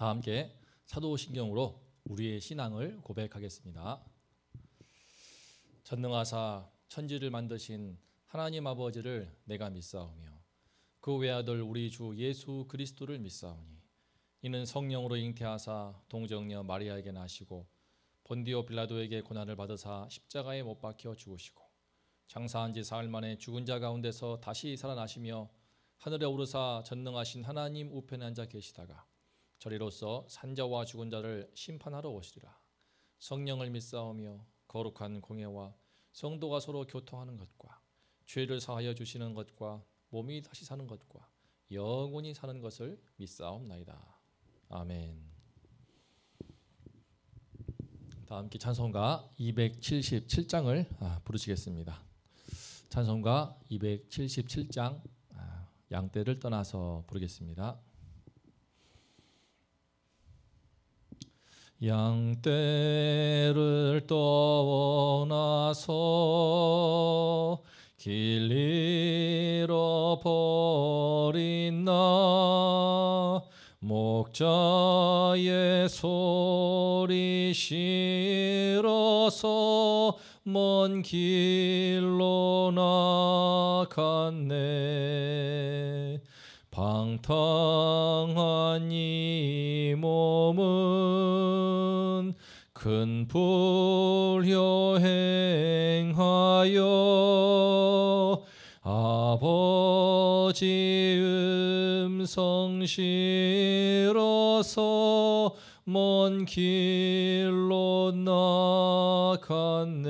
다 함께 사도신경으로 우리의 신앙을 고백하겠습니다. 전능하사 천지를 만드신 하나님 아버지를 내가 믿사오며 그 외아들 우리 주 예수 그리스도를 믿사오니 이는 성령으로 잉태하사 동정녀 마리아에게 나시고 본디오 빌라도에게 고난을 받으사 십자가에 못 박혀 죽으시고 장사한 지 사흘 만에 죽은 자 가운데서 다시 살아나시며 하늘에 오르사 전능하신 하나님 우편에 앉아 계시다가 저리로서 산자와 죽은 자를 심판하러 오시리라. 성령을 믿사오며 거룩한 공예와 성도가 서로 교통하는 것과 죄를 사하여 주시는 것과 몸이 다시 사는 것과 영원히 사는 것을 믿사옵나이다. 아멘. 다 함께 찬송가 277장을 부르시겠습니다. 찬송가 277장 양떼를 떠나서 부르겠습니다. 양떼를 떠나서 길 잃어버린 나 목자의 소리 싫어서 먼 길로 나갔네. 방탕한 이 몸은 큰 불효 행하여 아버지 음성 싫어서 먼 길로 나갔네.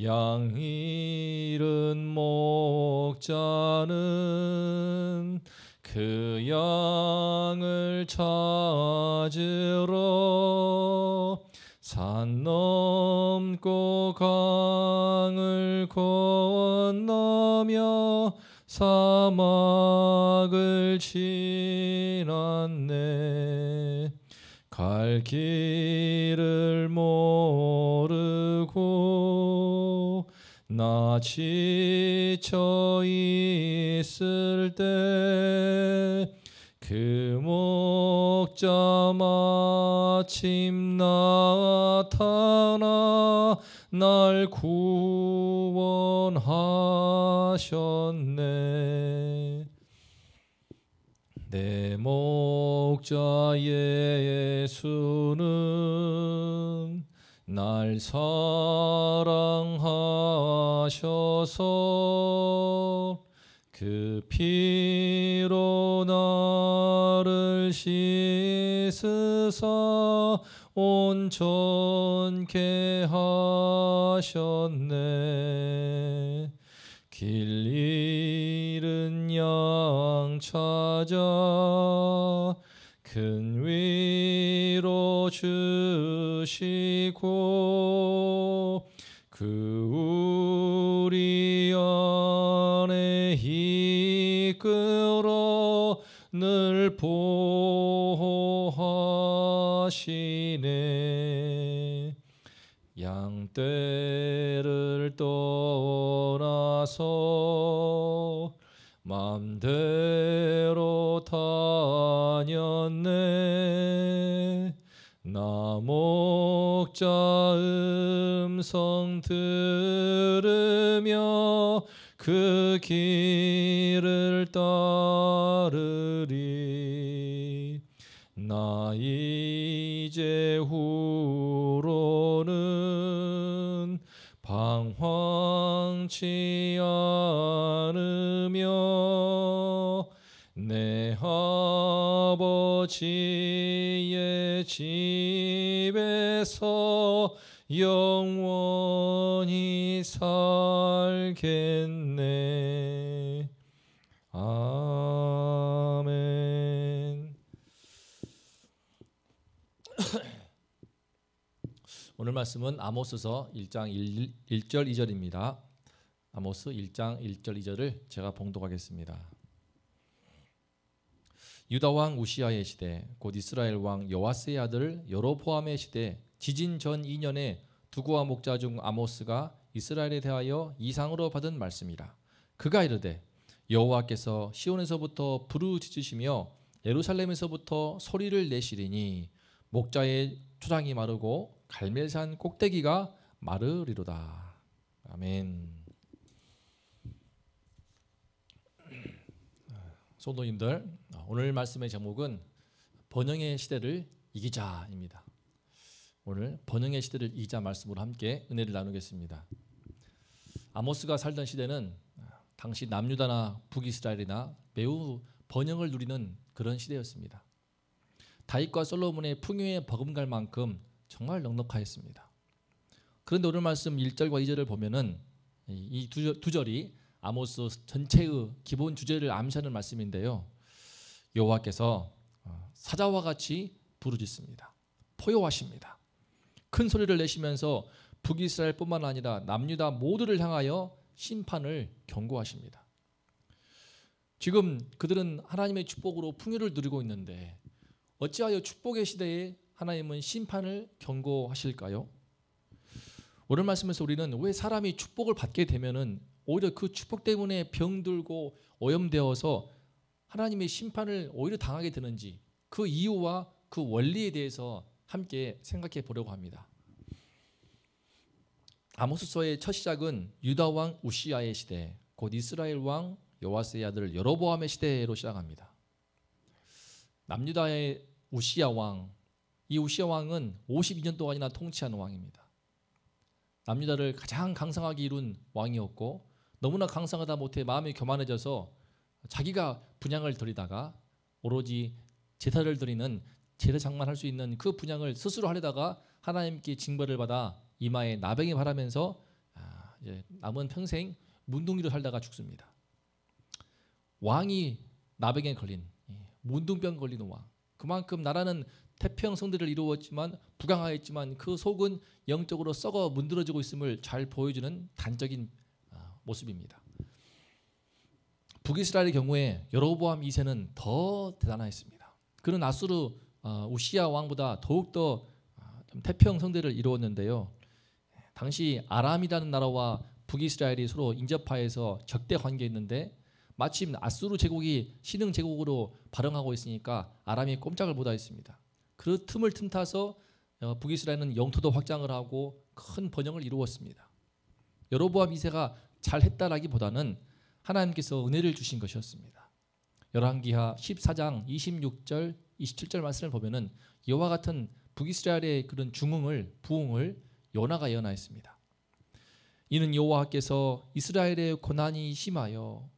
양 잃은 목자는 그 양을 찾으러 산 넘고 강을 건너며 사막을 지났네. 갈 길을 모르고 나 지쳐 있을 때 그 목자 마침 나타나 날 구원하셨네. 내 목자 예수는 날 사랑하셔서 그 피로 나를 씻으사 온전케 하셨네. 길 잃은 양 찾아 큰 위로 주시고 그 우리 안에 이끌어 늘 보호하시네. 양떼를 떠나서 맘대로 다녔네. 나 목자 음성 들으며 그 길을 따르리. 나 이제 후로는 방황치 않으며 내 아버지의 집에서 영원히 살겠네. 아멘. 오늘 말씀은 아모스서 1장 1절 2절입니다. 아모스 1장 1절 2절을 제가 봉독하겠습니다. 유다 왕 우시아의 시대 곧 이스라엘 왕 여호와스의 아들 여로보암의 시대 지진 전 2년에 두구와 목자 중 아모스가 이스라엘에 대하여 이상으로 받은 말씀이라. 그가 이르되 여호와께서 시온에서부터 부르짖으시며 예루살렘에서부터 소리를 내시리니 목자의 초장이 마르고 갈멜산 꼭대기가 마르리로다. 아멘. 성도님들, 오늘 말씀의 제목은 번영의 시대를 이기자입니다. 오늘 번영의 시대를 이기자 말씀으로 함께 은혜를 나누겠습니다. 아모스가 살던 시대는 당시 남유다나 북이스라엘이나 매우 번영을 누리는 그런 시대였습니다. 다윗과 솔로몬의 풍요에 버금갈 만큼 정말 넉넉하였습니다. 그런데 오늘 말씀 1절과 2절을 보면은 이 두 절이 아모스 전체의 기본 주제를 암시하는 말씀인데요. 여호와께서 사자와 같이 부르짖습니다. 포효하십니다. 큰 소리를 내시면서 북이스라엘뿐만 아니라 남유다 모두를 향하여 심판을 경고하십니다. 지금 그들은 하나님의 축복으로 풍요를 누리고 있는데 어찌하여 축복의 시대에 하나님은 심판을 경고하실까요? 오늘 말씀에서 우리는 왜 사람이 축복을 받게 되면은 오히려 그 축복 때문에 병들고 오염되어서 하나님의 심판을 오히려 당하게 되는지 그 이유와 그 원리에 대해서 함께 생각해 보려고 합니다. 아모스서의 첫 시작은 유다 왕 우시야의 시대, 곧 이스라엘 왕 요아스의 아들 여로보암의 시대로 시작합니다. 남유다의 우시야 왕, 이 우시야 왕은 52년 동안이나 통치한 왕입니다. 남유다를 가장 강성하게 이룬 왕이었고 너무나 강성하다 못해 마음이 교만해져서 자기가 분향을 드리다가 오로지 제사를 드리는 제사장만 할 수 있는 그 분향을 스스로 하려다가 하나님께 징벌을 받아 이마에 나병이 바라면서 이제 남은 평생 문둥이로 살다가 죽습니다. 왕이 나병에 걸린 문둥병 걸린 왕. 그만큼 나라는 태평 성대를 이루었지만 부강하였지만 그 속은 영적으로 썩어 문드러지고 있음을 잘 보여주는 단적인 모습입니다. 북이스라엘의 경우에 여로보암 2세는 더 대단했습니다. 그는 아수르 우시야 왕보다 더욱더 태평 성대를 이루었는데요. 당시 아람이라는 나라와 북이스라엘이 서로 인접하여서 적대 관계였는데 마침 아수르 제국이 신흥 제국으로 발흥하고 있으니까 아람이 꼼짝을 못하였습니다. 그 틈을 틈타서 북이스라엘은 영토도 확장을 하고 큰 번영을 이루었습니다. 여로보암 2세가 잘했다라기보다는 하나님께서 은혜를 주신 것이었습니다. 열왕기하 14장 26절 27절 말씀을 보면은 이와 같은 북이스라엘의 그런 부흥을 요나가 예언하였습니다. 이는 여호와께서 이스라엘의 고난이 심하여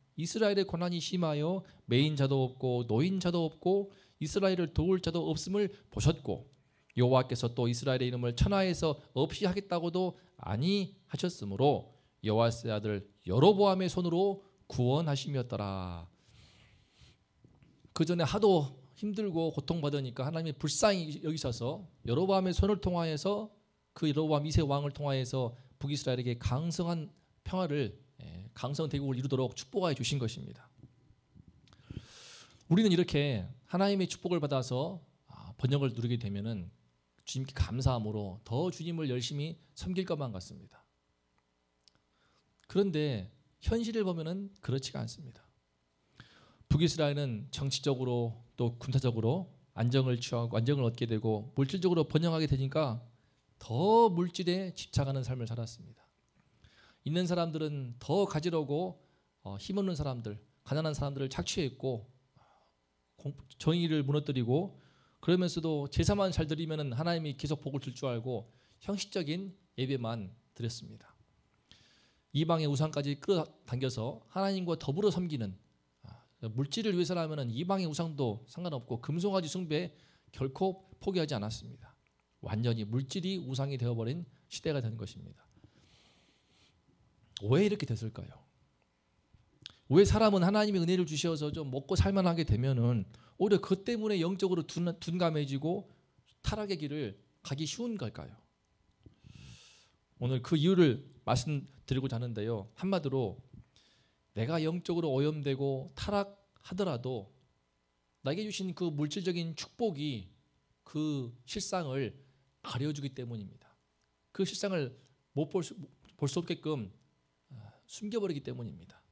매인자도 없고 노인자도 없고 이스라엘을 도울 자도 없음을 보셨고 여호와께서 또 이스라엘의 이름을 천하에서 없이 하겠다고도 아니하셨으므로 여호와의 아들 여로보암의 손으로 구원하심이었더라. 그 전에 하도 힘들고 고통받으니까 하나님이 불쌍히 여기셔서 여로보암의 손을 통하여서 그 여로보암 2세 왕을 통하여서 북이스라엘에게 강성한 평화를 강성 대국을 이루도록 축복하여 주신 것입니다. 우리는 이렇게 하나님의 축복을 받아서 번영을 누리게 되면은 주님께 감사함으로 더 주님을 열심히 섬길 것만 같습니다. 그런데 현실을 보면은 그렇지가 않습니다. 북이스라엘은 정치적으로 또 군사적으로 안정을 취하고 안정을 얻게 되고 물질적으로 번영하게 되니까 더 물질에 집착하는 삶을 살았습니다. 있는 사람들은 더 가지려고 힘없는 사람들, 가난한 사람들을 착취했고 정의를 무너뜨리고 그러면서도 제사만 잘 드리면 하나님이 계속 복을 줄 줄 알고 형식적인 예배만 드렸습니다. 이방의 우상까지 끌어당겨서 하나님과 더불어 섬기는 물질을 위해서라면 이방의 우상도 상관없고 금송아지 숭배 결코 포기하지 않았습니다. 완전히 물질이 우상이 되어버린 시대가 된 것입니다. 왜 이렇게 됐을까요? 왜 사람은 하나님의 은혜를 주셔서 좀 먹고 살만하게 되면은 오히려 그 때문에 영적으로 둔감해지고 타락의 길을 가기 쉬운 걸까요? 오늘 그 이유를 말씀드리고자 하는데요. 한마디로 내가 영적으로 오염되고 타락하더라도 나에게 주신 그 물질적인 축복이 그 실상을 가려주기 때문입니다. 그 실상을 못 볼 수 없게끔 숨겨버리기 때문입니다.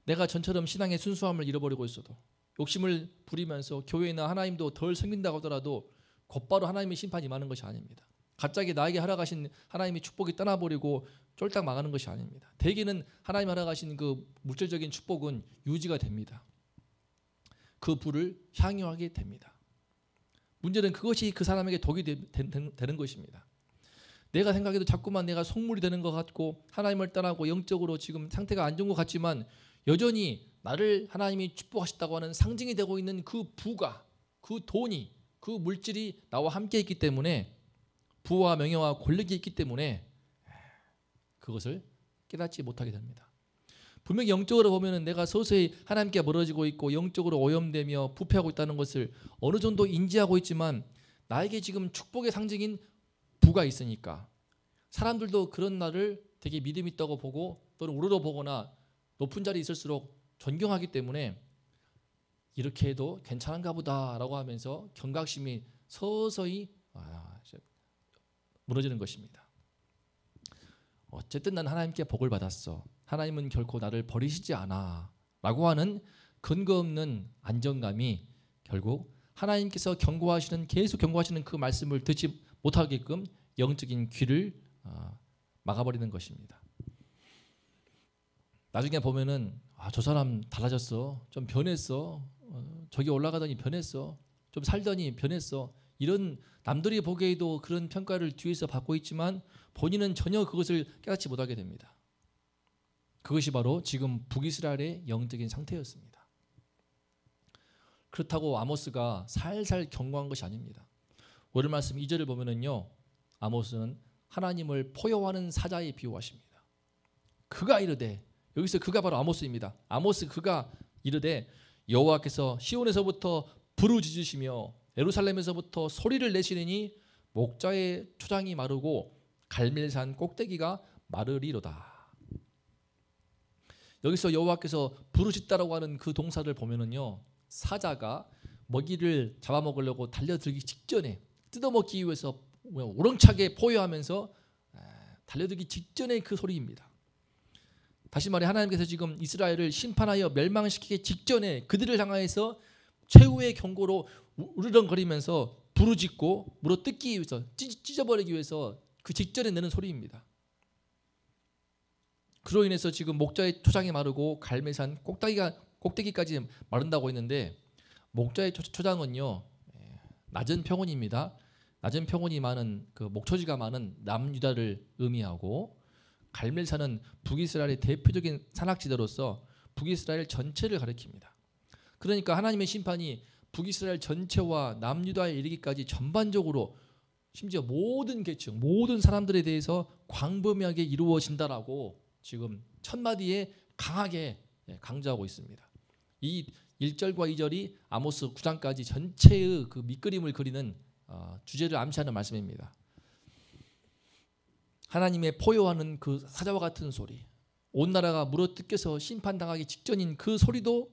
내가 전처럼 신앙의 순수함을 잃어버리고 있어도 욕심을 부리면서 교회나 하나님도 덜 섬긴다고 하더라도 곧바로 하나님의 심판이 임하는 것이 아닙니다. 갑자기 나에게 허락하신 하나님의 축복이 떠나버리고 쫄딱 망하는 것이 아닙니다. 대개는 하나님 허락하신 그 물질적인 축복은 유지가 됩니다. 그 부를 향유하게 됩니다. 문제는 그것이 그 사람에게 독이 되는 것입니다. 내가 생각해도 자꾸만 내가 속물이 되는 것 같고 하나님을 떠나고 영적으로 지금 상태가 안 좋은 것 같지만 여전히 나를 하나님이 축복하셨다고 하는 상징이 되고 있는 그 부가, 그 돈이, 그 물질이 나와 함께 있기 때문에, 부와 명예와 권력이 있기 때문에 그것을 깨닫지 못하게 됩니다. 분명히 영적으로 보면 내가 서서히 하나님께 멀어지고 있고 영적으로 오염되며 부패하고 있다는 것을 어느 정도 인지하고 있지만, 나에게 지금 축복의 상징인 부가 있으니까 사람들도 그런 나를 되게 믿음 있다고 보고 또는 우러러 보거나 높은 자리에 있을수록 존경하기 때문에 이렇게 해도 괜찮은가 보다라고 하면서 경각심이 서서히 무너지는 것입니다. 어쨌든 난 하나님께 복을 받았어, 하나님은 결코 나를 버리시지 않아 라고 하는 근거 없는 안정감이 결국 하나님께서 계속 경고하시는 그 말씀을 듣지 못하게끔 영적인 귀를 막아버리는 것입니다. 나중에 보면은 저 사람 달라졌어, 좀 변했어, 저기 올라가더니 변했어, 좀 살더니 변했어, 이런 남들이 보기에도 그런 평가를 뒤에서 받고 있지만 본인은 전혀 그것을 깨닫지 못하게 됩니다. 그것이 바로 지금 북이스라엘의 영적인 상태였습니다. 그렇다고 아모스가 살살 경고한 것이 아닙니다. 오늘 말씀 2절을 보면은요, 아모스는 하나님을 포효하는 사자에 비유하십니다. 그가 이르되, 여기서 그가 바로 아모스입니다. 아모스 그가 이르되 여호와께서 시온에서부터 부르짖으시며 예루살렘에서부터 소리를 내시느니 목자의 초장이 마르고 갈멜산 꼭대기가 마르리로다. 여기서 여호와께서 부르짖다라고 하는 그 동사를 보면은요, 사자가 먹이를 잡아먹으려고 달려들기 직전에, 뜯어먹기 위해서 우렁차게 포효하면서 달려들기 직전의 그 소리입니다. 다시 말해 하나님께서 지금 이스라엘을 심판하여 멸망시키기 직전에 그들을 향하여서 최후의 경고로 우르렁거리면서 부르짖고 물어뜯기 위해서, 찢어버리기 위해서 그 직전에 내는 소리입니다. 그로 인해서 지금 목자의 초장이 마르고 갈멜산 꼭대기까지 마른다고 했는데, 목자의 초장은요 낮은 평원입니다. 낮은 평원이 많은 그 목초지가 많은 남유다를 의미하고, 갈멜산은 북이스라엘의 대표적인 산악지대로서 북이스라엘 전체를 가리킵니다. 그러니까 하나님의 심판이 북이스라엘 전체와 남유다에 이르기까지 전반적으로, 심지어 모든 계층, 모든 사람들에 대해서 광범위하게 이루어진다라고 지금 첫 마디에 강하게 강조하고 있습니다. 이 1절과 2절이 아모스 9장까지 전체의 그 밑그림을 그리는 주제를 암시하는 말씀입니다. 하나님의 포효하는 그 사자와 같은 소리, 온 나라가 물어뜯겨서 심판당하기 직전인 그 소리도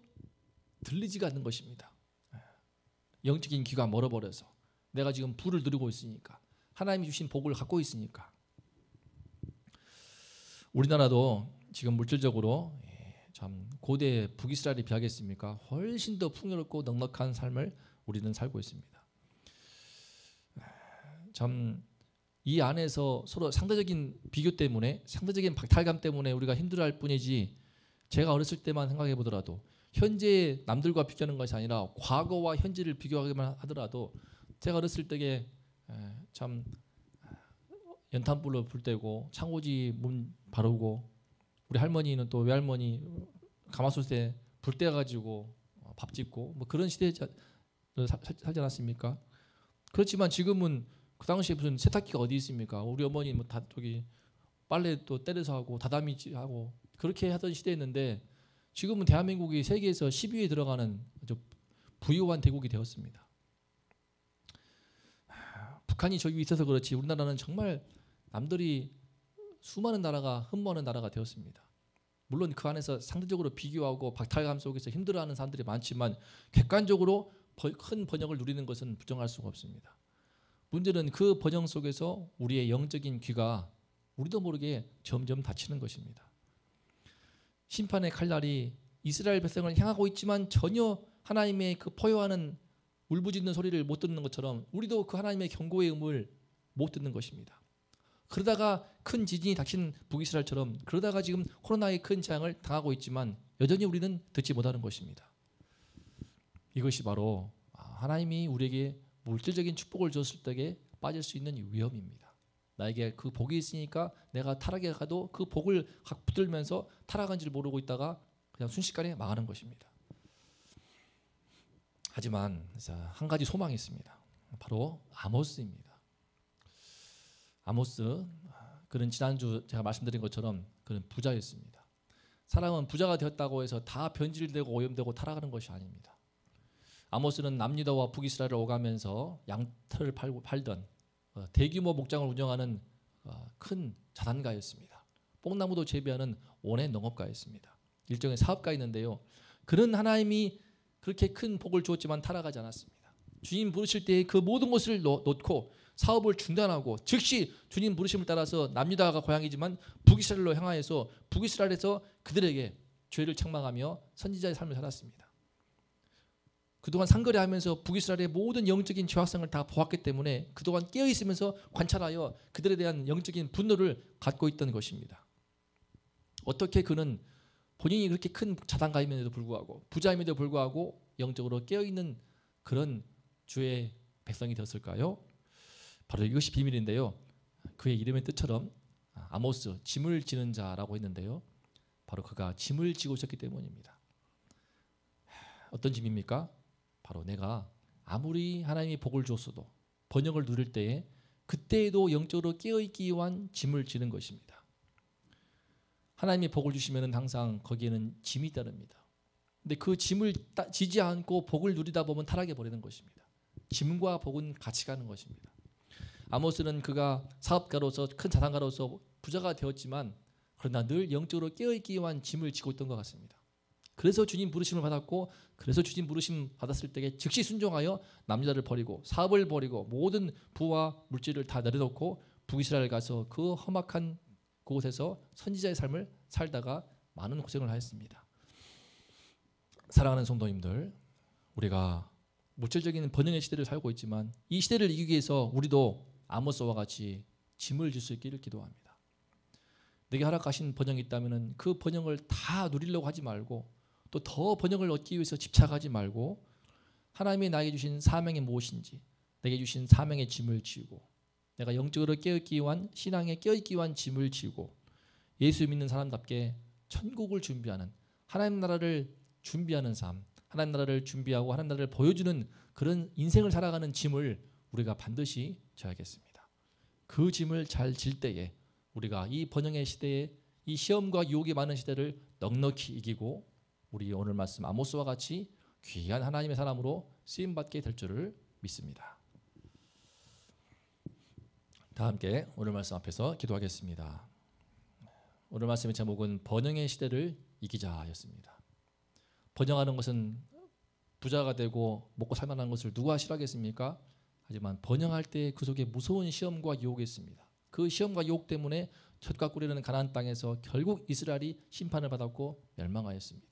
들리지가 않는 것입니다. 영적인 귀가 멀어버려서, 내가 지금 부를 누리고 있으니까, 하나님이 주신 복을 갖고 있으니까. 우리나라도 지금 물질적으로 참 고대 북이스라엘에 비하겠습니까? 훨씬 더 풍요롭고 넉넉한 삶을 우리는 살고 있습니다. 참 이 안에서 서로 상대적인 비교 때문에, 상대적인 박탈감 때문에 우리가 힘들어할 뿐이지, 제가 어렸을 때만 생각해 보더라도, 현재 남들과 비교하는 것이 아니라 과거와 현재를 비교하기만 하더라도, 제가 어렸을 때에 참 연탄불로 불 때고 창호지 문 바르고, 우리 할머니는 또 외할머니 가마솥에 불 떼가지고 밥 짓고, 뭐 그런 시대에 살지 않았습니까? 그렇지만 지금은 그 당시에 무슨 세탁기가 어디 있습니까? 우리 어머니 뭐 다 저기 빨래 또 때려서 하고 다다미 하고 그렇게 하던 시대였는데, 지금은 대한민국이 세계에서 10위에 들어가는 아주 부유한 대국이 되었습니다. 북한이 저기 위에 있어서 그렇지 우리나라는 정말 남들이 수많은 나라가 흠모하는 나라가 되었습니다. 물론 그 안에서 상대적으로 비교하고 박탈감 속에서 힘들어하는 사람들이 많지만, 객관적으로 큰 번영을 누리는 것은 부정할 수가 없습니다. 문제는 그 번영 속에서 우리의 영적인 귀가 우리도 모르게 점점 닫히는 것입니다. 심판의 칼날이 이스라엘 백성을 향하고 있지만 전혀 하나님의 그 포효하는 울부짖는 소리를 못 듣는 것처럼 우리도 그 하나님의 경고의 음을 못 듣는 것입니다. 그러다가 큰 지진이 닥친 북이스라엘처럼 그러다가 지금 코로나의 큰 재앙을 당하고 있지만 여전히 우리는 듣지 못하는 것입니다. 이것이 바로 하나님이 우리에게 물질적인 축복을 줬을 때에 빠질 수 있는 위험입니다. 나에게 그 복이 있으니까 내가 타락에 가도 그 복을 붙들면서 타락한 줄 모르고 있다가 그냥 순식간에 망하는 것입니다. 하지만 한 가지 소망이 있습니다. 바로 아모스입니다. 아모스, 그는 지난주 제가 말씀드린 것처럼 그는 부자였습니다. 사람은 부자가 되었다고 해서 다 변질되고 오염되고 타락하는 것이 아닙니다. 아모스는 남유다와 북이스라엘을 오가면서 양털을 팔던 대규모 목장을 운영하는 큰 자산가였습니다. 뽕나무도 재배하는 원예 농업가였습니다. 일종의 사업가였는데요. 그는 하나님이 그렇게 큰 복을 주었지만 타락하지 않았습니다. 주님 부르실 때 그 모든 것을 놓고 사업을 중단하고 즉시 주님 부르심을 따라서 남유다가 고향이지만 북이스라엘로 향하여서 북이스라엘에서 그들에게 죄를 책망하며 선지자의 삶을 살았습니다. 그동안 상거래하면서 북이스라엘의 모든 영적인 죄악성을 다 보았기 때문에 그동안 깨어있으면서 관찰하여 그들에 대한 영적인 분노를 갖고 있던 것입니다. 어떻게 그는 본인이 그렇게 큰 자산가임에도 불구하고 부자임에도 불구하고 영적으로 깨어있는 그런 주의 백성이 되었을까요? 바로 이것이 비밀인데요. 그의 이름의 뜻처럼 아모스, 짐을 지는 자라고 했는데요. 바로 그가 짐을 지고 있었기 때문입니다. 어떤 짐입니까? 바로 내가 아무리 하나님이 복을 주었어도 번영을 누릴 때에 그때에도 영적으로 깨어있기 위한 짐을 지는 것입니다. 하나님이 복을 주시면 항상 거기에는 짐이 따릅니다. 근데 그 짐을 지지 않고 복을 누리다 보면 타락해 버리는 것입니다. 짐과 복은 같이 가는 것입니다. 아모스는 그가 사업가로서 큰 자산가로서 부자가 되었지만 그러나 늘 영적으로 깨어있기 위한 짐을 지고 있던 것 같습니다. 그래서 주님 부르심을 받았고 그래서 주님 부르심 받았을 때에 즉시 순종하여 남유다를 버리고 사업을 버리고 모든 부와 물질을 다 내려놓고 북이스라엘 가서 그 험악한 그곳에서 선지자의 삶을 살다가 많은 고생을 하였습니다. 사랑하는 성도님들, 우리가 물질적인 번영의 시대를 살고 있지만 이 시대를 이기기 위해서 우리도 아모스와 같이 짐을 질 수 있기를 기도합니다. 내게 허락하신 번영이 있다면 그 번영을 다 누리려고 하지 말고 또 더 번영을 얻기 위해서 집착하지 말고 하나님이 나에게 주신 사명이 무엇인지 내게 주신 사명의 짐을 지고 내가 영적으로 깨어있기 위한 신앙에 깨어있기 위한 짐을 지고 예수 믿는 사람답게 천국을 준비하는 하나님 나라를 준비하는 삶, 하나님 나라를 준비하고 하나님 나라를 보여주는 그런 인생을 살아가는 짐을 우리가 반드시 져야겠습니다. 그 짐을 잘 질 때에 우리가 이 번영의 시대에 이 시험과 유혹이 많은 시대를 넉넉히 이기고 우리 오늘 말씀 아모스와 같이 귀한 하나님의 사람으로 쓰임받게 될 줄을 믿습니다. 다 함께 오늘 말씀 앞에서 기도하겠습니다. 오늘 말씀의 제목은 번영의 시대를 이기자였습니다. 번영하는 것은 부자가 되고 먹고 살만한 것을 누가 싫어하겠습니까? 하지만 번영할 때 그 속에 무서운 시험과 유혹이 있습니다. 그 시험과 유혹 때문에 젖과 꿀이라는 가나안 땅에서 결국 이스라엘이 심판을 받았고 멸망하였습니다.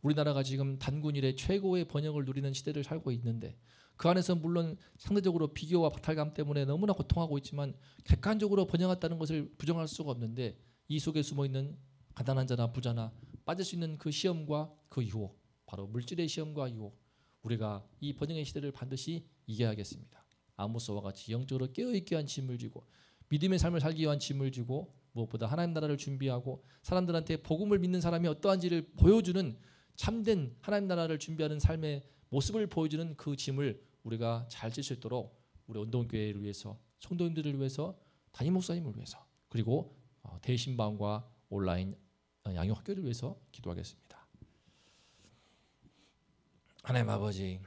우리나라가 지금 단군 이래 최고의 번영을 누리는 시대를 살고 있는데 그 안에서 물론 상대적으로 비교와 박탈감 때문에 너무나 고통하고 있지만 객관적으로 번영했다는 것을 부정할 수가 없는데 이 속에 숨어있는 가난한 자나 부자나 빠질 수 있는 그 시험과 그 유혹, 바로 물질의 시험과 유혹, 우리가 이 번영의 시대를 반드시 이겨야겠습니다. 아모스와 같이 영적으로 깨어있기 위한 짐을 지고 믿음의 삶을 살기 위한 짐을 지고 무엇보다 하나님 나라를 준비하고 사람들한테 복음을 믿는 사람이 어떠한지를 보여주는 참된 하나님 나라를 준비하는 삶의 모습을 보여주는 그 짐을 우리가 잘 질 수 있도록 우리 운동교회를 위해서 성도님들을 위해서 담임 목사님을 위해서 그리고 대신방과 온라인 양육학교를 위해서 기도하겠습니다. 하나님 아버지,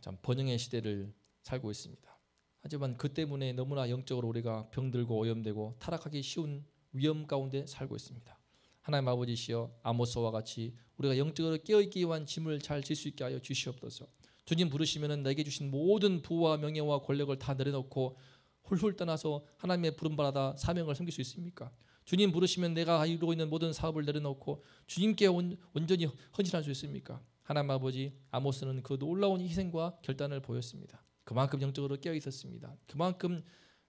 참 번영의 시대를 살고 있습니다. 하지만 그 때문에 너무나 영적으로 우리가 병들고 오염되고 타락하기 쉬운 위험 가운데 살고 있습니다. 하나님 아버지시여, 아모스와 같이 우리가 영적으로 깨어있기 위한 짐을 잘 질 수 있게 하여 주시옵소서. 주님 부르시면 내게 주신 모든 부와 명예와 권력을 다 내려놓고 훌훌 떠나서 하나님의 부름받아 사명을 섬길 수 있습니까? 주님 부르시면 내가 이루고 있는 모든 사업을 내려놓고 주님께 온전히 헌신할 수 있습니까? 하나님 아버지, 아모스는 그 놀라운 희생과 결단을 보였습니다. 그만큼 영적으로 깨어 있었습니다. 그만큼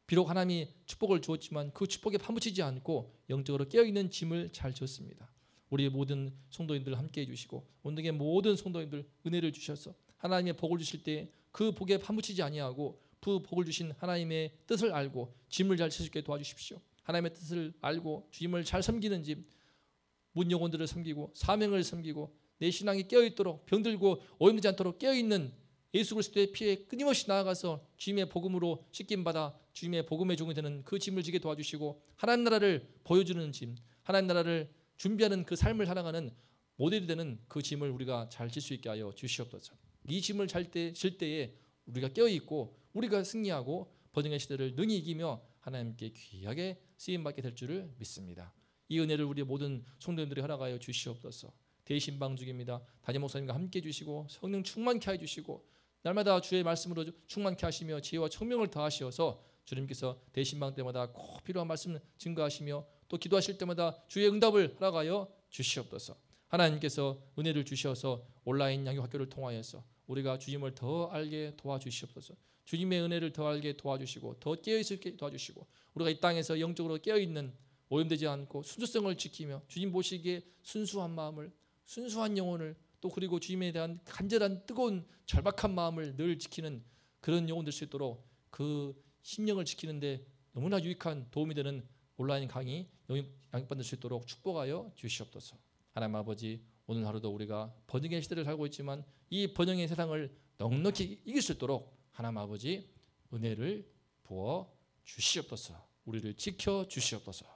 비록 하나님이 축복을 주었지만 그 축복에 파묻히지 않고 영적으로 깨어 있는 짐을 잘 졌습니다. 우리 모든 성도님들 함께 해주시고 온전히 모든 성도님들 은혜를 주셔서 하나님의 복을 주실 때 그 복에 파묻히지 아니하고 그 복을 주신 하나님의 뜻을 알고 짐을 잘 칠 수 있게 도와주십시오. 하나님의 뜻을 알고 주님을 잘 섬기는 짐, 문 영혼들을 섬기고 사명을 섬기고 내 신앙이 깨어있도록 병들고 오염되지 않도록 깨어있는 예수 그리스도의 피에 끊임없이 나아가서 주님의 복음으로 씻김받아 주님의 복음의 종이 되는 그 짐을 지게 도와주시고 하나님 나라를 보여주는 짐, 하나님 나라를 준비하는 그 삶을 살아가는 모델이 되는 그 짐을 우리가 잘 질 수 있게 하여 주시옵소서. 이 짐을 질 때에 우리가 깨어있고 우리가 승리하고 번영의 시대를 능히 이기며 하나님께 귀하게 쓰임받게 될 줄을 믿습니다. 이 은혜를 우리 모든 성도님들이 허락하여 주시옵소서. 대신방 중입니다. 담임 목사님과 함께 해주시고 성령 충만케 해주시고 날마다 주의 말씀으로 충만케 하시며 지혜와 총명을 더하시어서 주님께서 대신방 때마다 꼭 필요한 말씀 증거하시며 또 기도하실 때마다 주의 응답을 허락하여 주시옵소서. 하나님께서 은혜를 주셔서 온라인 양육학교를 통하여서 우리가 주님을 더 알게 도와주시옵소서. 주님의 은혜를 더 알게 도와주시고 더 깨어있게 도와주시고 우리가 이 땅에서 영적으로 깨어있는 오염되지 않고 순수성을 지키며 주님 보시기에 순수한 마음을, 순수한 영혼을 또 그리고 주님에 대한 간절한 뜨거운 절박한 마음을 늘 지키는 그런 영혼 될 수 있도록 그 심령을 지키는데 너무나 유익한 도움이 되는 온라인 강의 양육받을 수 있도록 축복하여 주시옵소서. 하나님 아버지, 오늘 하루도 우리가 번영의 시대를 살고 있지만 이 번영의 세상을 넉넉히 이길 수 있도록 하나님 아버지 은혜를 부어 주시옵소서. 우리를 지켜 주시옵소서.